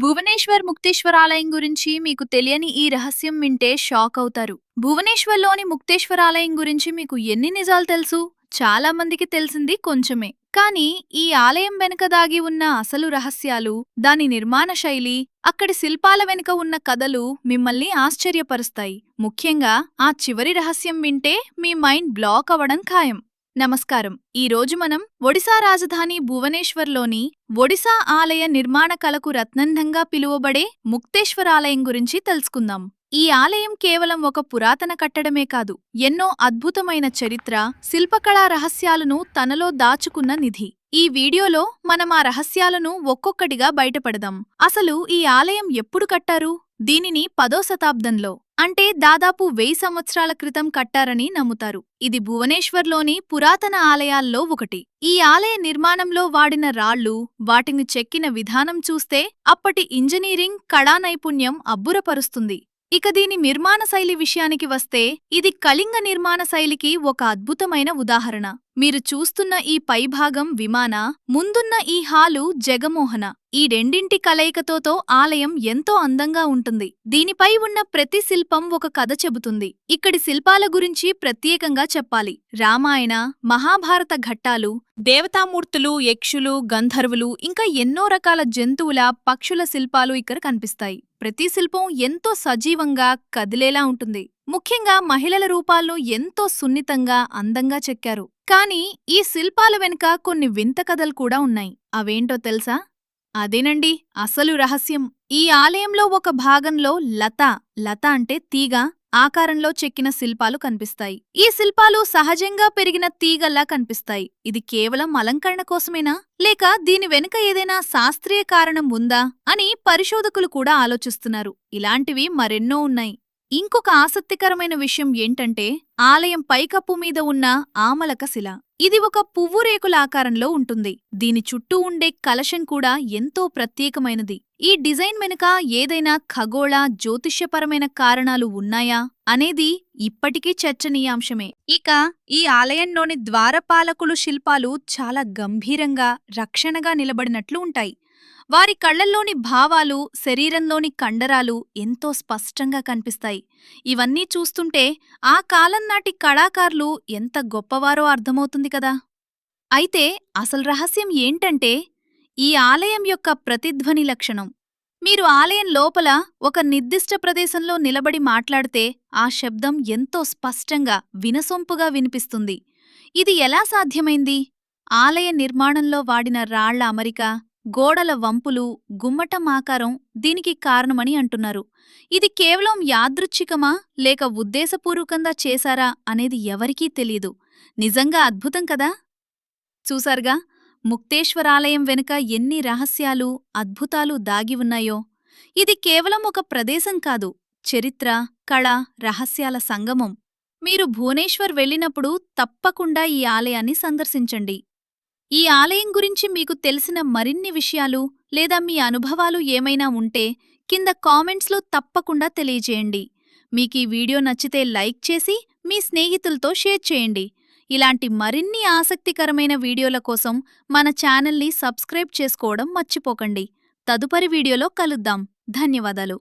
భువనేశ్వర్ ముక్తేశ్వర్ ఆలయం గురించి మీకు తెలియని ఈ రహస్యం వింటే షాక్ అవుతారు. భువనేశ్వర్లోని ముక్తేశ్వర్ ఆలయం గురించి మీకు ఎన్ని నిజాలు తెలుసు? చాలా మందికి తెలిసింది కొంచెమే. కానీ ఈ ఆలయం వెనుక దాగి ఉన్న అసలు రహస్యాలు, దాని నిర్మాణ శైలి, అక్కడి శిల్పాల వెనుక ఉన్న కథలు మిమ్మల్ని ఆశ్చర్యపరుస్తాయి. ముఖ్యంగా ఆ చివరి రహస్యం వింటే మీ మైండ్ బ్లాక్ అవ్వడం ఖాయం. నమస్కారం. ఈ రోజు మనం ఒడిశా రాజధాని భువనేశ్వర్లోని ఒడిశా ఆలయ నిర్మాణ కళకు రత్నంగా పిలువబడే ముక్తేశ్వర్ ఆలయం గురించి తెలుసుకుందాం. ఈ ఆలయం కేవలం ఒక పురాతన కట్టడమే కాదు, ఎన్నో అద్భుతమైన చరిత్ర, శిల్పకళా రహస్యాలను తనలో దాచుకున్న నిధి. ఈ వీడియోలో మనం ఆ రహస్యాలను ఒక్కొక్కటిగా బయటపడదాం. అసలు ఈ ఆలయం ఎప్పుడు కట్టారు? దీనిని 10వ శతాబ్దంలో, అంటే దాదాపు 1000 సంవత్సరాల క్రితం కట్టారని నమ్ముతారు. ఇది భువనేశ్వర్లోని పురాతన ఆలయాల్లో ఒకటి. ఈ ఆలయ నిర్మాణంలో వాడిన రాళ్లు, వాటిని చెక్కిన విధానం చూస్తే అప్పటి ఇంజనీరింగ్, కళా నైపుణ్యం అబ్బురపరుస్తుంది. ఇక దీని నిర్మాణ శైలి విషయానికి వస్తే, ఇది కళింగ నిర్మాణ శైలికి ఒక అద్భుతమైన ఉదాహరణ. మీరు చూస్తున్న ఈ పైభాగం విమాన, ముందున్న ఈ హాలు జగమోహన. ఈ రెండింటి కలయికతో ఆలయం ఎంతో అందంగా ఉంటుంది. దీనిపై ఉన్న ప్రతి శిల్పం ఒక కథ చెబుతుంది. ఇక్కడి శిల్పాల గురించి ప్రత్యేకంగా చెప్పాలి. రామాయణ, మహాభారత ఘట్టాలు, దేవతామూర్తులు, యక్షులు, గంధర్వులు, ఇంకా ఎన్నో రకాల జంతువుల, పక్షుల శిల్పాలు ఇక్కడ కనిపిస్తాయి. ప్రతి శిల్పం ఎంతో సజీవంగా, కదిలేలా ఉంటుంది. ముఖ్యంగా మహిళల రూపాలను ఎంతో సున్నితంగా, అందంగా చెక్కారు. కానీ ఈ శిల్పాల వెనుక కొన్ని వింత కథలు కూడా ఉన్నాయి. అవేంటో తెలుసా? అదేనండి అసలు రహస్యం. ఈ ఆలయంలో ఒక భాగంలో లత అంటే తీగ ఆకారంలో చెక్కిన శిల్పాలు కనిపిస్తాయి. ఈ శిల్పాలు సహజంగా పెరిగిన తీగల్లా కనిపిస్తాయి. ఇది కేవలం అలంకరణ కోసమేనా, లేక దీని వెనుక ఏదైనా శాస్త్రీయ కారణం ఉందా అని పరిశోధకులు కూడా ఆలోచిస్తున్నారు. ఇలాంటివి మరెన్నో ఉన్నాయి. ఇంకొక ఆసక్తికరమైన విషయం ఏంటంటే, ఆలయం పైకప్పు మీద ఉన్న ఆమలక శిల. ఇది ఒక పువ్వు రేకుల ఆకారంలో ఉంటుంది. దీని చుట్టూ ఉండే కలశం కూడా ఎంతో ప్రత్యేకమైనది. ఈ డిజైన్ వెనుక ఏదైనా ఖగోళ, జ్యోతిష్యపరమైన కారణాలు ఉన్నాయా అనేది ఇప్పటికీ చర్చనీయాంశమే. ఇక ఈ ఆలయంలోని ద్వారపాలకులు శిల్పాలు చాలా గంభీరంగా, రక్షణగా నిలబడినట్లు ఉంటాయి. వారి కళ్లల్లోని భావాలు, శరీరంలోని కండరాలు ఎంతో స్పష్టంగా కనిపిస్తాయి. ఇవన్నీ చూస్తుంటే ఆ కాలం నాటి కళాకారులు ఎంత గొప్పవారో అర్థమవుతుంది కదా. అయితే అసలు రహస్యం ఏంటంటే, ఈ ఆలయం యొక్క ప్రతిధ్వని లక్షణం. మీరు ఆలయం లోపల ఒక నిర్దిష్ట ప్రదేశంలో నిలబడి మాట్లాడితే ఆ శబ్దం ఎంతో స్పష్టంగా, వినసొంపుగా వినిపిస్తుంది. ఇది ఎలా సాధ్యమైంది? ఆలయ నిర్మాణంలో వాడిన రాళ్ల అమరిక, గోడల వంపులు, గుమ్మటం ఆకారం దీనికి కారణమని అంటున్నారు. ఇది కేవలం యాదృచ్ఛికమా, లేక ఉద్దేశపూర్వకంగా చేశారా అనేది ఎవరికీ తెలీదు. నిజంగా అద్భుతం కదా. చూసారుగా, ముక్తేశ్వరాలయం వెనుక ఎన్ని రహస్యాలు, అద్భుతాలు దాగి ఉన్నాయో. ఇది కేవలం ఒక ప్రదేశం కాదు, చరిత్ర, కళ, రహస్యాల సంగమం. మీరు భువనేశ్వర్ వెళ్ళినప్పుడు తప్పకుండా ఈ ఆలయాన్ని సందర్శించండి. ఈ ఆలయం గురించి మీకు తెలిసిన మరిన్ని విషయాలు లేదా మీ అనుభవాలు ఏమైనా ఉంటే కింద కామెంట్స్లో తప్పకుండా తెలియజేయండి. మీకీ వీడియో నచ్చితే లైక్ చేసి మీ స్నేహితులతో షేర్ చేయండి. ఇలాంటి మరిన్ని ఆసక్తికరమైన వీడియోల కోసం మన ఛానల్ని సబ్స్క్రైబ్ చేసుకోవడం మర్చిపోకండి. తదుపరి వీడియోలో కలుద్దాం. ధన్యవాదాలు.